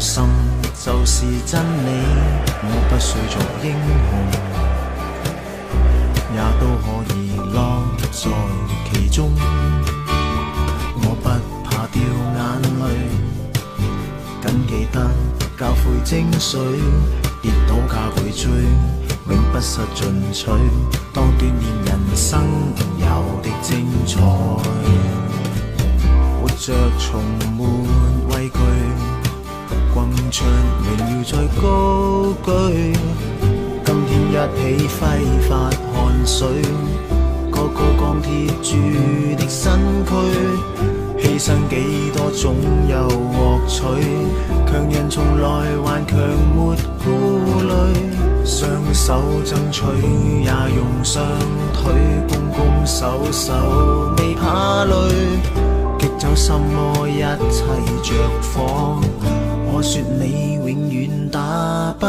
心就是真理，我不需作英雄，也都可以樂在其中。我不怕掉眼淚，緊記得教誨精髓，跌倒加倍追，永不失進取，當鍛鍊人生有的精彩。活着從沒畏懼，轟出榮耀再高舉。今天一起揮發汗水，個個鋼鐵鑄的身軀，犧牲幾多總有獲取。強人從來頑強沒顧慮，雙手爭取也用雙腿，攻攻守守未怕累。極走什麼一切着火，我說你永遠打不